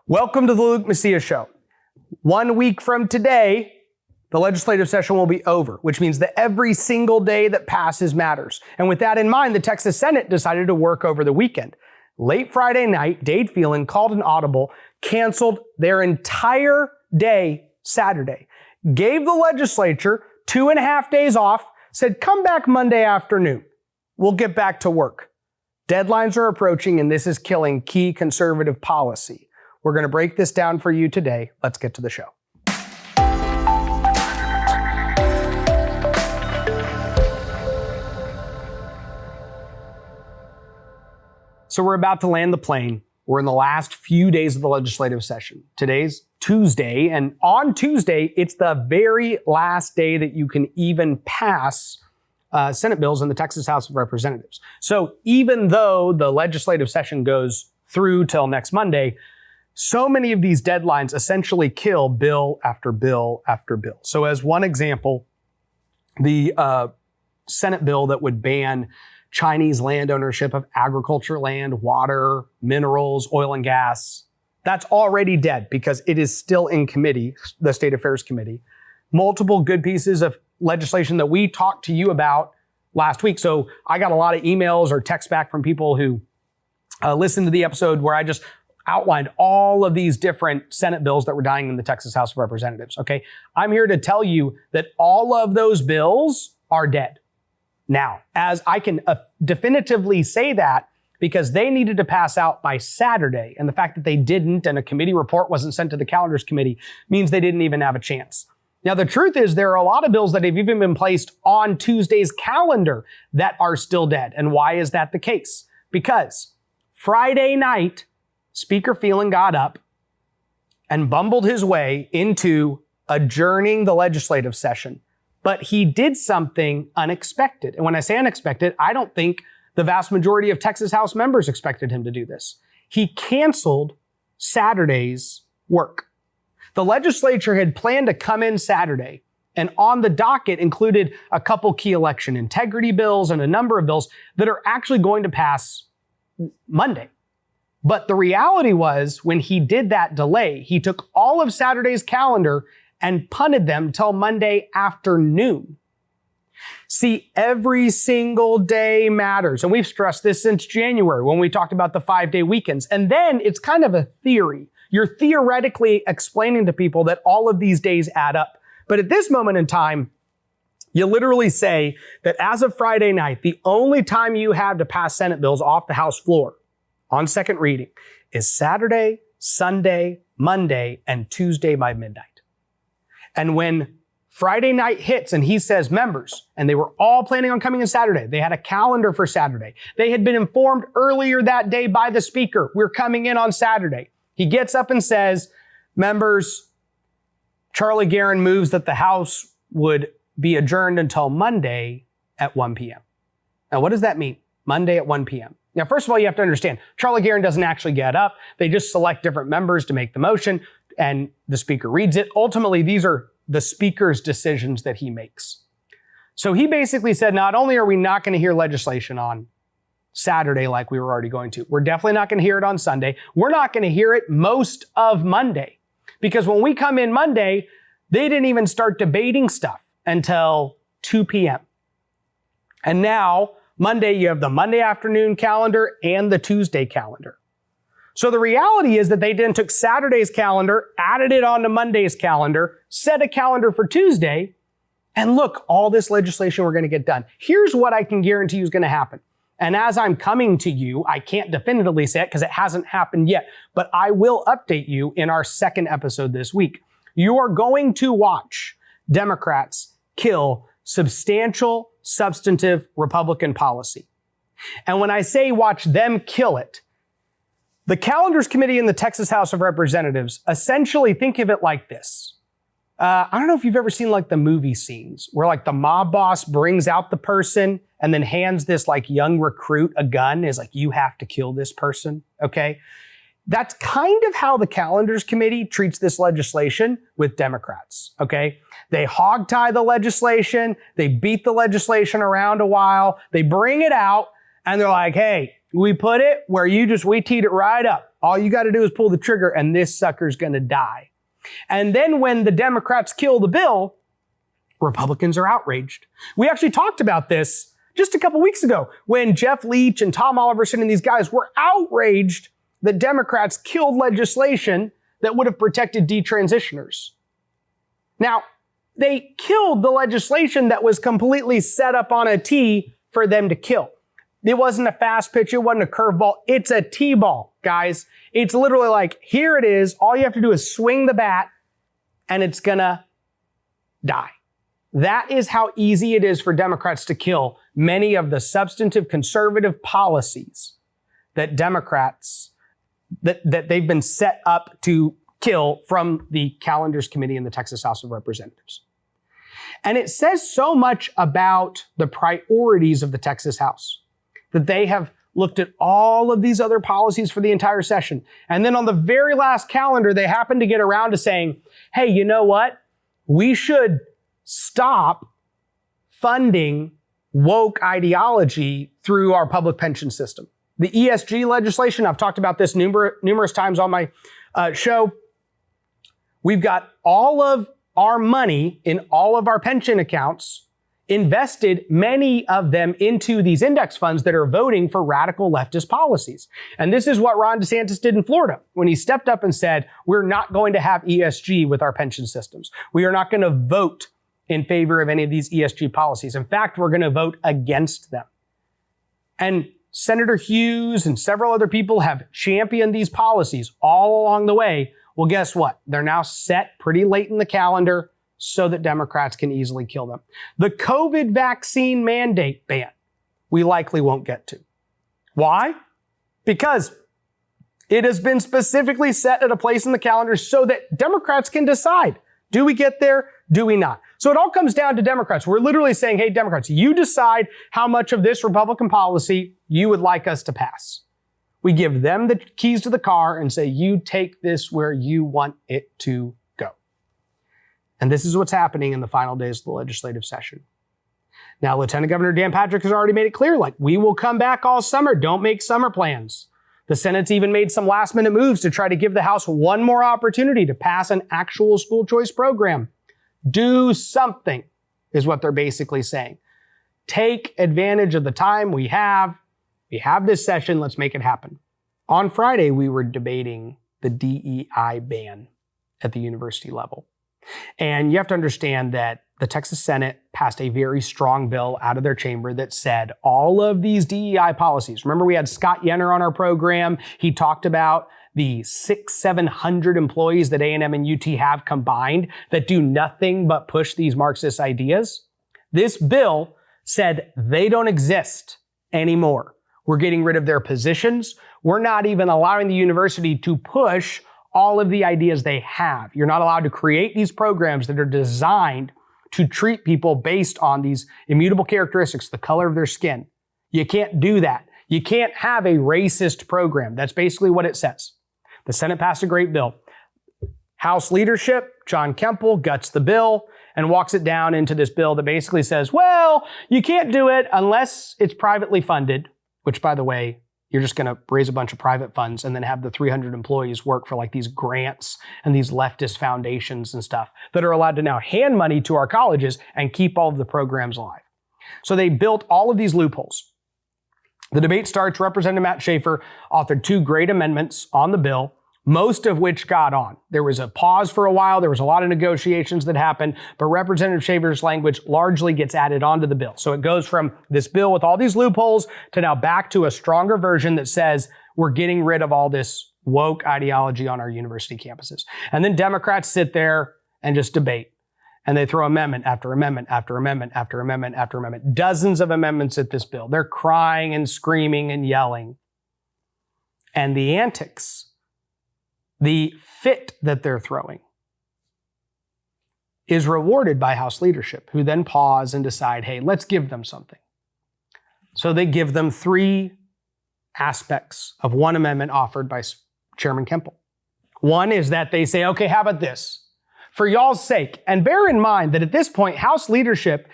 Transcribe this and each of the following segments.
Welcome to the Luke Macias Show. 1 week from today, the legislative session will be over, which means that every single day that passes matters. And with that in mind, the Texas Senate decided to work over the weekend. Late Friday night, Dade Phelan called an audible, canceled their entire day Saturday, gave the legislature 2.5 days off, said, come back Monday afternoon. We'll get back to work. Deadlines are approaching, and this is killing key conservative policy. We're going to break this down for you today. Let's get to the show. So we're about to land the plane. We're in the last few days of the legislative session. Today's Tuesday, and on Tuesday, it's the very last day that you can even pass Senate bills in the Texas House of Representatives. So even though the legislative session goes through till next Monday, so many of these deadlines essentially kill bill after bill after bill. So as one example, the Senate bill that would ban Chinese land ownership of agriculture land, water, minerals, oil and gas, that's already dead because it is still in committee, the State Affairs Committee. Multiple good pieces of legislation that we talked to you about last week. So I got a lot of emails or texts back from people who listened to the episode where I just outlined all of these different Senate bills that were dying in the Texas House of Representatives, okay? I'm here to tell you that all of those bills are dead. Now, as I can definitively say that because they needed to pass out by Saturday, and the fact that they didn't and a committee report wasn't sent to the Calendars Committee means they didn't even have a chance. Now, the truth is there are a lot of bills that have even been placed on Tuesday's calendar that are still dead. And why is that the case? Because Friday night, Speaker Phelan got up and bumbled his way into adjourning the legislative session. But he did something unexpected. And when I say unexpected, I don't think the vast majority of Texas House members expected him to do this. He canceled Saturday's work. The legislature had planned to come in Saturday, and on the docket included a couple key election integrity bills and a number of bills that are actually going to pass Monday. But the reality was, when he did that delay, he took all of Saturday's calendar and punted them till Monday afternoon. See, every single day matters. And we've stressed this since January when we talked about the 5-day weekends. And then it's kind of a theory. You're theoretically explaining to people that all of these days add up. But at this moment in time, you literally say that as of Friday night, the only time you have to pass Senate bills off the House floor on second reading is Saturday, Sunday, Monday, and Tuesday by midnight. And when Friday night hits and he says members, and they were all planning on coming on Saturday, they had a calendar for Saturday. They had been informed earlier that day by the speaker, we're coming in on Saturday. He gets up and says, members, Charlie Geren moves that the House would be adjourned until Monday at 1 p.m. Now, what does that mean? Monday at 1 p.m. Now, first of all, you have to understand, Charlie Geren doesn't actually get up. They just select different members to make the motion, and the speaker reads it. Ultimately, these are the speaker's decisions that he makes. So he basically said, not only are we not going to hear legislation on Saturday like we were already going to, we're definitely not going to hear it on Sunday. We're not going to hear it most of Monday. Because when we come in Monday, they didn't even start debating stuff until 2 p.m. And now, Monday, you have the Monday afternoon calendar and the Tuesday calendar. So the reality is that they then took Saturday's calendar, added it onto Monday's calendar, set a calendar for Tuesday, and look, all this legislation we're going to get done. Here's what I can guarantee you is going to happen. And as I'm coming to you, I can't definitively say it because it hasn't happened yet, but I will update you in our second episode this week. You are going to watch Democrats kill substantial, substantive Republican policy. And when I say watch them kill it, the Calendars Committee in the Texas House of Representatives essentially think of it like this. I don't know if you've ever seen like the movie scenes where like the mob boss brings out the person and then hands this like young recruit a gun, is like, you have to kill this person, okay? That's kind of how the Calendars Committee treats this legislation with Democrats, okay? They hogtie the legislation, they beat the legislation around a while, they bring it out, and they're like, hey, We put it where we teed it right up. All you got to do is pull the trigger and this sucker's going to die. And then when the Democrats kill the bill, Republicans are outraged. We actually talked about this just a couple weeks ago when Jeff Leach and Tom Oliverson and these guys were outraged that Democrats killed legislation that would have protected detransitioners. Now, they killed the legislation that was completely set up on a tee for them to kill. It wasn't a fast pitch. It wasn't a curveball. It's a T-ball, guys. It's literally like, here it is. All you have to do is swing the bat and it's gonna die. That is how easy it is for Democrats to kill many of the substantive conservative policies that Democrats, that they've been set up to kill from the Calendars Committee in the Texas House of Representatives. And it says so much about the priorities of the Texas House that they have looked at all of these other policies for the entire session. And then on the very last calendar, they happen to get around to saying, hey, you know what? We should stop funding woke ideology through our public pension system. The ESG legislation, I've talked about this numerous times on my show. We've got all of our money in all of our pension accounts invested, many of them into these index funds that are voting for radical leftist policies. And this is what Ron DeSantis did in Florida when he stepped up and said, we're not going to have ESG with our pension systems. We are not going to vote in favor of any of these ESG policies. In fact, we're going to vote against them. And Senator Hughes and several other people have championed these policies all along the way. Well, guess what? They're now set pretty late in the calendar so that Democrats can easily kill them. The COVID vaccine mandate ban, we likely won't get to. Why? Because it has been specifically set at a place in the calendar so that Democrats can decide, do we get there? Do we not? So it all comes down to Democrats. We're literally saying, hey, Democrats, you decide how much of this Republican policy you would like us to pass. We give them the keys to the car and say, you take this where you want it to go. And this is what's happening in the final days of the legislative session. Now, Lieutenant Governor Dan Patrick has already made it clear, like, we will come back all summer. Don't make summer plans. The Senate's even made some last minute moves to try to give the House one more opportunity to pass an actual school choice program. Do something is what they're basically saying. Take advantage of the time we have. We have this session. Let's make it happen. On Friday, we were debating the DEI ban at the university level. And you have to understand that the Texas Senate passed a very strong bill out of their chamber that said all of these DEI policies. Remember, we had Scott Yenner on our program. He talked about the 700 employees that A&M and UT have combined that do nothing but push these Marxist ideas. This bill said they don't exist anymore. We're getting rid of their positions. We're not even allowing the university to push all of the ideas they have. You're not allowed to create these programs that are designed to treat people based on these immutable characteristics, the color of their skin. You can't do that. You can't have a racist program. That's basically what it says. The Senate passed a great bill. House leadership, John Kemple, guts the bill and walks it down into this bill that basically says, well, you can't do it unless it's privately funded, which, by the way, you're just going to raise a bunch of private funds and then have the 300 employees work for like these grants and these leftist foundations and stuff that are allowed to now hand money to our colleges and keep all of the programs alive. So they built all of these loopholes. The debate starts. Representative Matt Schaefer authored 2 great amendments on the bill, most of which got on. There was a pause for a while. There was a lot of negotiations that happened, but Representative Schaefer's language largely gets added onto the bill. So it goes from this bill with all these loopholes to now back to a stronger version that says we're getting rid of all this woke ideology on our university campuses. And then Democrats sit there and just debate. And they throw amendment after amendment after amendment after amendment after amendment. Dozens of amendments at this bill. They're crying and screaming and yelling. And the antics, the fit that they're throwing, is rewarded by House leadership, who then pause and decide, hey, let's give them something. So they give them 3 aspects of one amendment offered by Chairman Kemple. One is that they say, okay, how about this? For y'all's sake, and bear in mind that at this point, House leadership,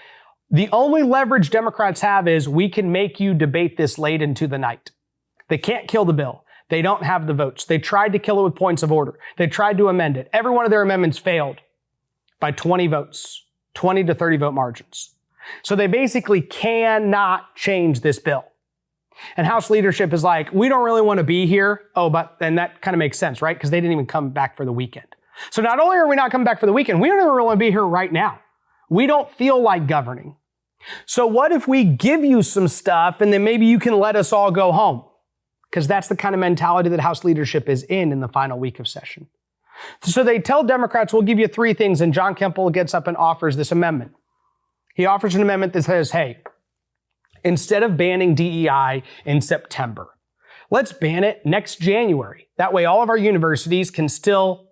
the only leverage Democrats have is we can make you debate this late into the night. They can't kill the bill. They don't have the votes. They tried to kill it with points of order. They tried to amend it. Every one of their amendments failed by 20 votes, 20 to 30 vote margins. So they basically cannot change this bill. And House leadership is like, we don't really want to be here. And that kind of makes sense, right? Because they didn't even come back for the weekend. So not only are we not coming back for the weekend, we don't even really want to be here right now. We don't feel like governing. So what if we give you some stuff and then maybe you can let us all go home? Because that's the kind of mentality that House leadership is in the final week of session. So they tell Democrats, we'll give you 3 things, and John Kemp gets up and offers this amendment. He offers an amendment that says, hey, instead of banning DEI in September, let's ban it next January. That way all of our universities can still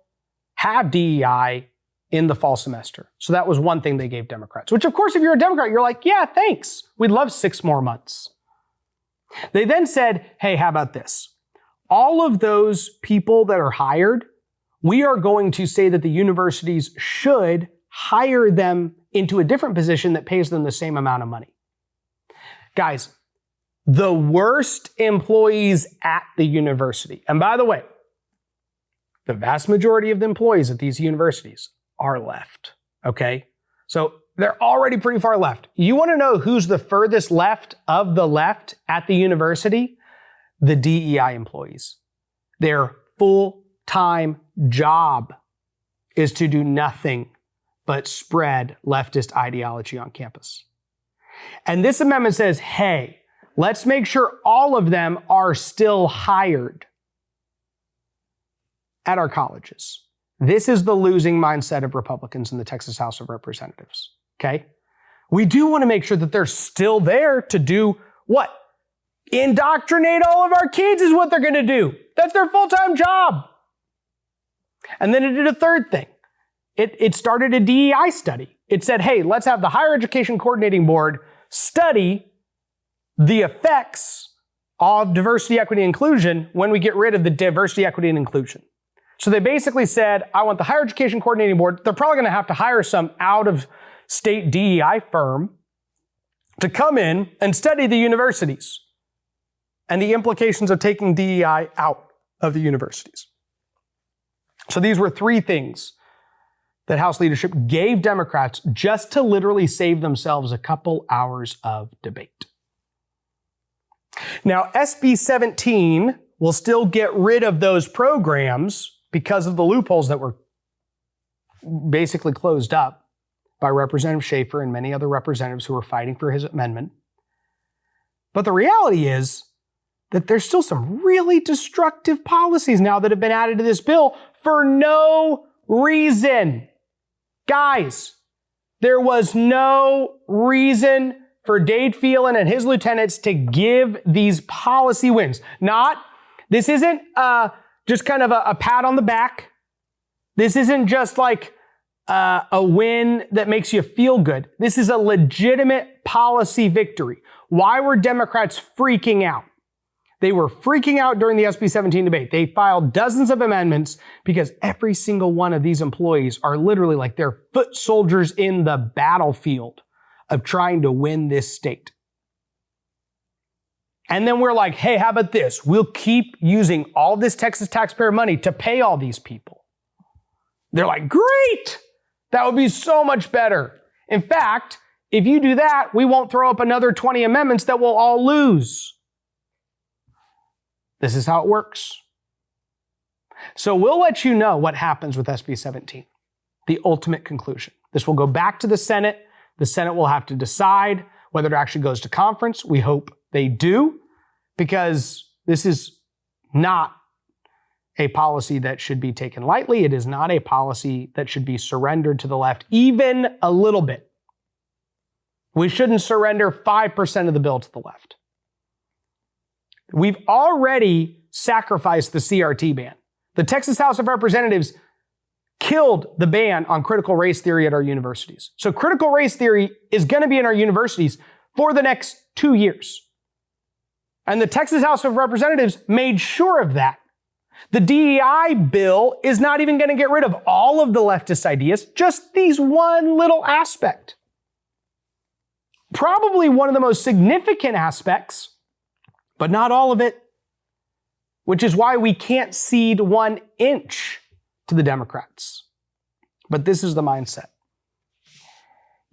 have DEI in the fall semester. So that was one thing they gave Democrats, which of course, if you're a Democrat, you're like, yeah, thanks. We'd love 6 more months. They then said, hey, how about this? All of those people that are hired, we are going to say that the universities should hire them into a different position that pays them the same amount of money. Guys, the worst employees at the university, and by the way, the vast majority of the employees at these universities are left, okay? So they're already pretty far left. You want to know who's the furthest left of the left at the university? The DEI employees. Their full-time job is to do nothing but spread leftist ideology on campus. And this amendment says, hey, let's make sure all of them are still hired at our colleges. This is the losing mindset of Republicans in the Texas House of Representatives, okay? We do want to make sure that they're still there to do what? Indoctrinate all of our kids is what they're going to do. That's their full-time job. And then it did a third thing. It started a DEI study. It said, hey, let's have the Higher Education Coordinating Board study the effects of diversity, equity, and inclusion when we get rid of the diversity, equity, and inclusion. So they basically said, I want the Higher Education Coordinating Board. They're probably going to have to hire some out-of-state DEI firm to come in and study the universities and the implications of taking DEI out of the universities. So these were 3 things that House leadership gave Democrats just to literally save themselves a couple hours of debate. Now, SB 17 will still get rid of those programs because of the loopholes that were basically closed up by Representative Schaefer and many other representatives who were fighting for his amendment. But the reality is that there's still some really destructive policies now that have been added to this bill for no reason. Guys, there was no reason for Dade Phelan and his lieutenants to give these policy wins. This isn't just kind of a pat on the back. This isn't just like a win that makes you feel good. This is a legitimate policy victory. Why were Democrats freaking out? They were freaking out during the SB 17 debate. They filed dozens of amendments because every single one of these employees are literally like they're foot soldiers in the battlefield of trying to win this state. And then we're like, hey, how about this? We'll keep using all this Texas taxpayer money to pay all these people. They're like, great! That would be so much better. In fact, if you do that, we won't throw up another 20 amendments that we'll all lose. This is how it works. So we'll let you know what happens with SB 17, the ultimate conclusion. This will go back to the Senate. The Senate will have to decide whether it actually goes to conference. We hope they do, because this is not a policy that should be taken lightly. It is not a policy that should be surrendered to the left, even a little bit. We shouldn't surrender 5% of the bill to the left. We've already sacrificed the CRT ban. The Texas House of Representatives killed the ban on critical race theory at our universities. So critical race theory is going to be in our universities for the next 2 years. And the Texas House of Representatives made sure of that. The DEI bill is not even going to get rid of all of the leftist ideas, just these one little aspect. Probably one of the most significant aspects, but not all of it, which is why we can't cede 1 inch to the Democrats. But this is the mindset.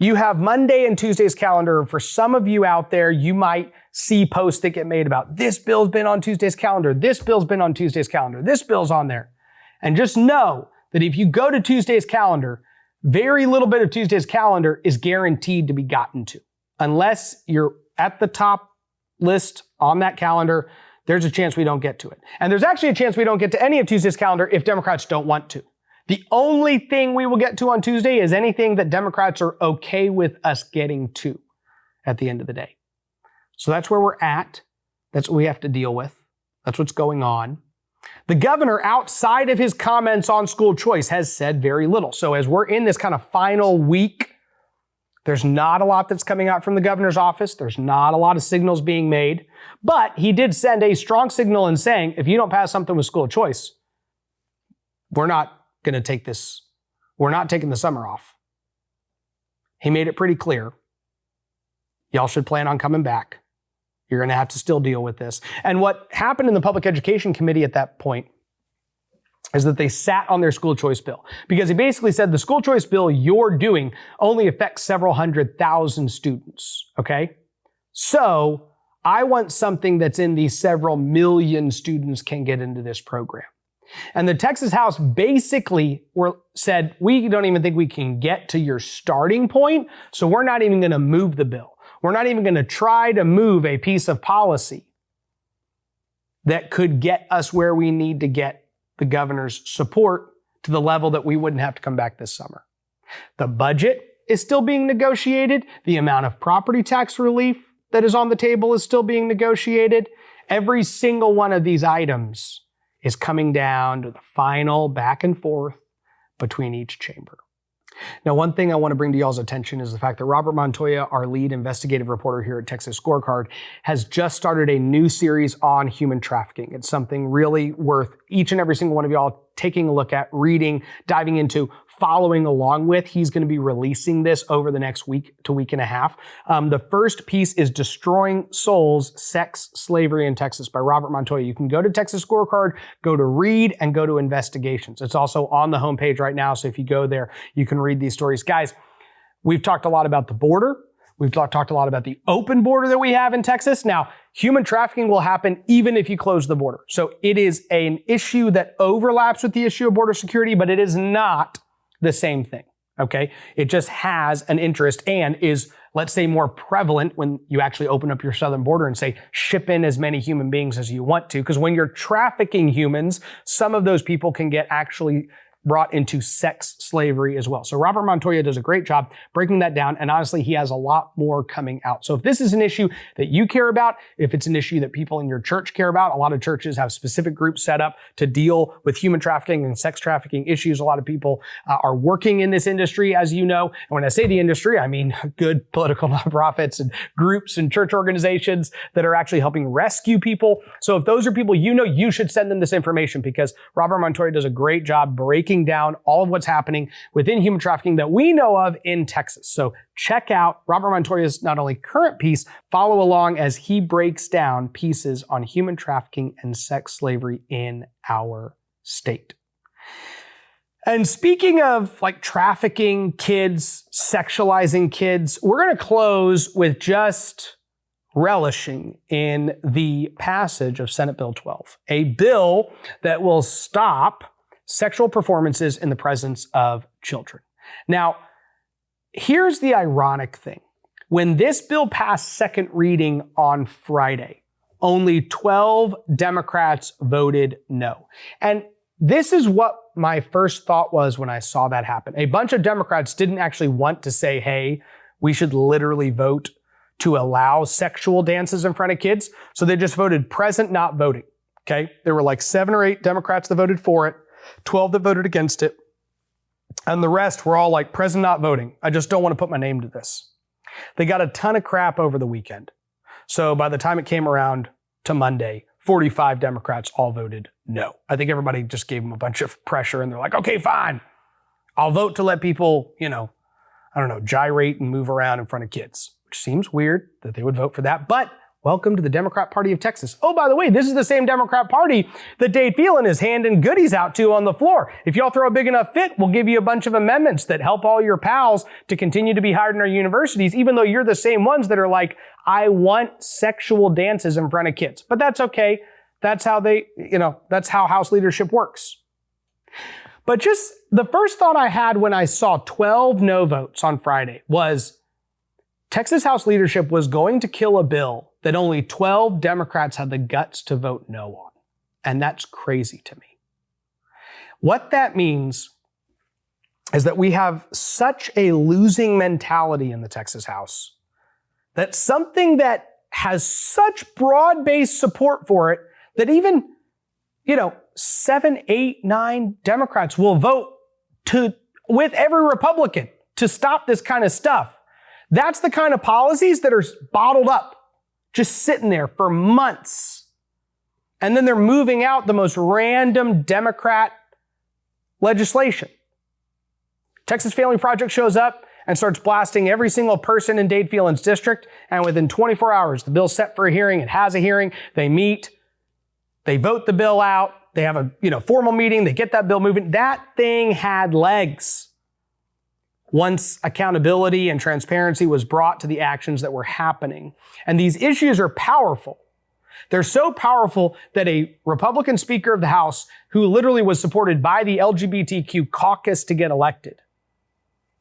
You have Monday and Tuesday's calendar. For some of you out there, you might see posts that get made about this bill's been on Tuesday's calendar, this bill's been on Tuesday's calendar, this bill's on there. And just know that if you go to Tuesday's calendar, very little bit of Tuesday's calendar is guaranteed to be gotten to. Unless you're at the top list on that calendar, there's a chance we don't get to it. And there's actually a chance we don't get to any of Tuesday's calendar if Democrats don't want to. The only thing we will get to on Tuesday is anything that Democrats are okay with us getting to at the end of the day. So that's where we're at. That's what we have to deal with. That's what's going on. The governor, outside of his comments on school choice, has said very little. So as we're in this kind of final week, there's not a lot that's coming out from the governor's office. There's not a lot of signals being made. But he did send a strong signal in saying, if you don't pass something with school choice, we're not going to take this. We're not taking the summer off. He made it pretty clear. Y'all should plan on coming back. You're going to have to still deal with this. And what happened in the Public Education Committee at that point is that they sat on their school choice bill, because he basically said the school choice bill you're doing only affects several 100,000 students. Okay. So I want something that's in the several million students can get into this program. And the Texas House basically said, we don't even think we can get to your starting point, so we're not even going to move the bill. We're not even going to try to move a piece of policy that could get us where we need to get the governor's support to the level that we wouldn't have to come back this summer. The budget is still being negotiated. The amount of property tax relief that is on the table is still being negotiated. Every single one of these items is coming down to the final back and forth between each chamber. Now, one thing I want to bring to y'all's attention is the fact that Robert Montoya, our lead investigative reporter here at Texas Scorecard, has just started a new series on human trafficking. It's something really worth each and every single one of y'all taking a look at, reading, diving into, following along with. He's going to be releasing this over the next week to week and a half. The first piece is Destroying Souls, Sex, Slavery in Texas by Robert Montoya. You can go to Texas Scorecard, go to Read, and go to Investigations. It's also on the homepage right now, so if you go there, you can read these stories. Guys, we've talked a lot about the border. We've talked a lot about the open border that we have in Texas. Now, human trafficking will happen even if you close the border. So it is an issue that overlaps with the issue of border security, but it is not the same thing, okay? It just has an interest and is, let's say, more prevalent when you actually open up your southern border and say, ship in as many human beings as you want to. Because when you're trafficking humans, some of those people can get actually brought into sex slavery as well. So Robert Montoya does a great job breaking that down, and honestly, he has a lot more coming out. So if this is an issue that you care about, if it's an issue that people in your church care about, a lot of churches have specific groups set up to deal with human trafficking and sex trafficking issues. A lot of people are working in this industry, as you know. And when I say the industry, I mean good political nonprofits and groups and church organizations that are actually helping rescue people. So if those are people you know, you should send them this information, because Robert Montoya does a great job breaking down all of what's happening within human trafficking that we know of in Texas. So check out Robert Montoya's not only current piece, follow along as he breaks down pieces on human trafficking and sex slavery in our state. And speaking of like trafficking kids, sexualizing kids, we're going to close with just relishing in the passage of Senate Bill 12, a bill that will stop sexual performances in the presence of children. Now, here's the ironic thing. When this bill passed second reading on Friday, only 12 Democrats voted no. And this is what my first thought was when I saw that happen. A bunch of Democrats didn't actually want to say, hey, we should literally vote to allow sexual dances in front of kids. So they just voted present, not voting. Okay? There were like 7 or 8 Democrats that voted for it, 12 that voted against it, and the rest were all like, present, not voting. I just don't want to put my name to this. They got a ton of crap over the weekend. So by the time it came around to Monday, 45 Democrats all voted no. I think everybody just gave them a bunch of pressure, and they're like, okay, fine. I'll vote to let people, gyrate and move around in front of kids, which seems weird that they would vote for that. But Welcome to the Democrat Party of Texas. Oh, by the way, this is the same Democrat Party that Dade Phelan is handing goodies out to on the floor. If y'all throw a big enough fit, we'll give you a bunch of amendments that help all your pals to continue to be hired in our universities, even though you're the same ones that are like, I want sexual dances in front of kids. But that's okay. That's how that's how House leadership works. But just the first thought I had when I saw 12 no votes on Friday was Texas House leadership was going to kill a bill that only 12 Democrats had the guts to vote no on. And that's crazy to me. What that means is that we have such a losing mentality in the Texas House that something that has such broad-based support for it that even, 7, 8, 9 Democrats will vote with every Republican to stop this kind of stuff. That's the kind of policies that are bottled up, just sitting there for months. And then they're moving out the most random Democrat legislation. Texas Family Project shows up and starts blasting every single person in Dade Phelan's district. And within 24 hours, the bill's set for a hearing. It has a hearing. They meet. They vote the bill out. They have a formal meeting. They get that bill moving. That thing had legs. Once accountability and transparency was brought to the actions that were happening. And these issues are powerful. They're so powerful that a Republican Speaker of the House, who literally was supported by the LGBTQ caucus to get elected,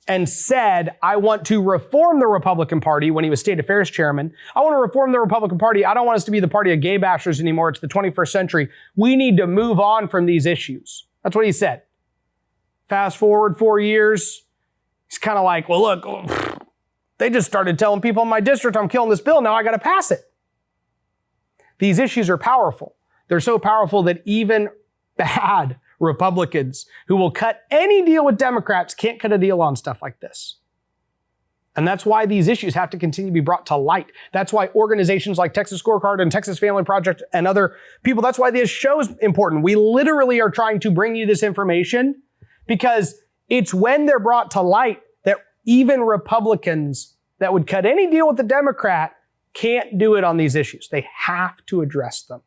and said, I want to reform the Republican Party when he was State Affairs Chairman. I want to reform the Republican Party. I don't want us to be the party of gay bashers anymore. It's the 21st century. We need to move on from these issues. That's what he said. Fast forward 4 years. He's kind of like, well, look, they just started telling people in my district I'm killing this bill. Now I got to pass it. These issues are powerful. They're so powerful that even bad Republicans who will cut any deal with Democrats can't cut a deal on stuff like this. And that's why these issues have to continue to be brought to light. That's why organizations like Texas Scorecard and Texas Family Project and other people, that's why this show is important. We literally are trying to bring you this information because it's when they're brought to light that even Republicans that would cut any deal with the Democrat can't do it on these issues. They have to address them.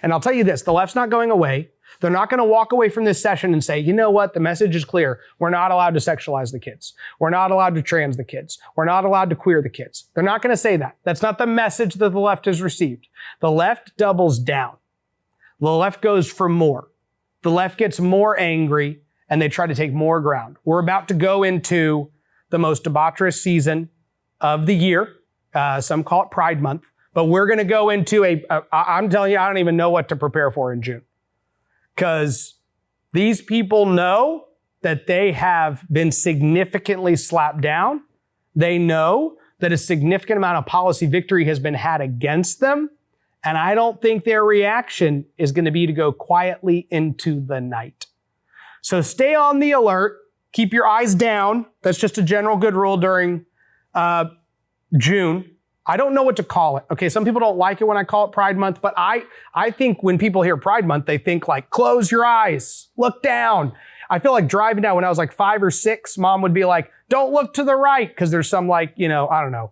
And I'll tell you this, the left's not going away. They're not going to walk away from this session and say, you know what, the message is clear. We're not allowed to sexualize the kids. We're not allowed to trans the kids. We're not allowed to queer the kids. They're not going to say that. That's not the message that the left has received. The left doubles down. The left goes for more. The left gets more angry and they try to take more ground. We're about to go into the most debaucherous season of the year. Some call it Pride Month, but we're going to go into I'm telling you, I don't even know what to prepare for in June. Because these people know that they have been significantly slapped down. They know that a significant amount of policy victory has been had against them. And I don't think their reaction is going to be to go quietly into the night. So stay on the alert. Keep your eyes down. That's just a general good rule during June. I don't know what to call it. Okay, some people don't like it when I call it Pride Month, but I think when people hear Pride Month, they think like, close your eyes, look down. I feel like driving down when I was like 5 or 6, mom would be like, don't look to the right, because there's some like, I don't know,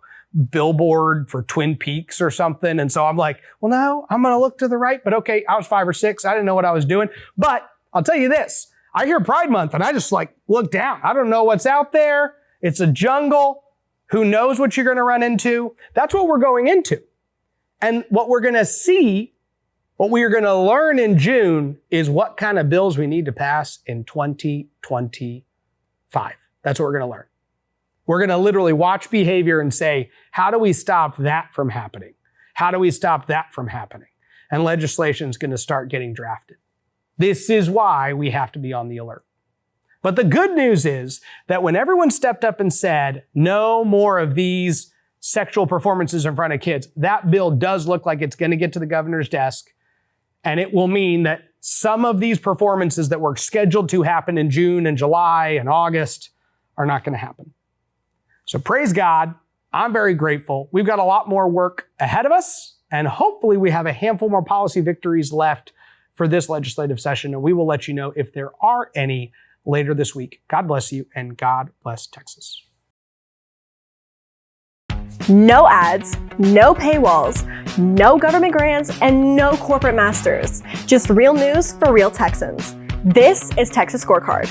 billboard for Twin Peaks or something. And so I'm like, well, no, I'm going to look to the right. But okay, I was 5 or 6. I didn't know what I was doing. But I'll tell you this, I hear Pride Month and I just like look down. I don't know what's out there. It's a jungle. Who knows what you're going to run into? That's what we're going into. And what we're going to see, what we are going to learn in June is what kind of bills we need to pass in 2025. That's what we're going to learn. We're going to literally watch behavior and say, how do we stop that from happening? How do we stop that from happening? And legislation is going to start getting drafted. This is why we have to be on the alert. But the good news is that when everyone stepped up and said, no more of these sexual performances in front of kids, that bill does look like it's going to get to the governor's desk. And it will mean that some of these performances that were scheduled to happen in June and July and August are not going to happen. So praise God. I'm very grateful. We've got a lot more work ahead of us. And hopefully we have a handful more policy victories left for this legislative session. And we will let you know if there are any later this week. God bless you and God bless Texas. No ads, no paywalls, no government grants, and no corporate masters. Just real news for real Texans. This is Texas Scorecard.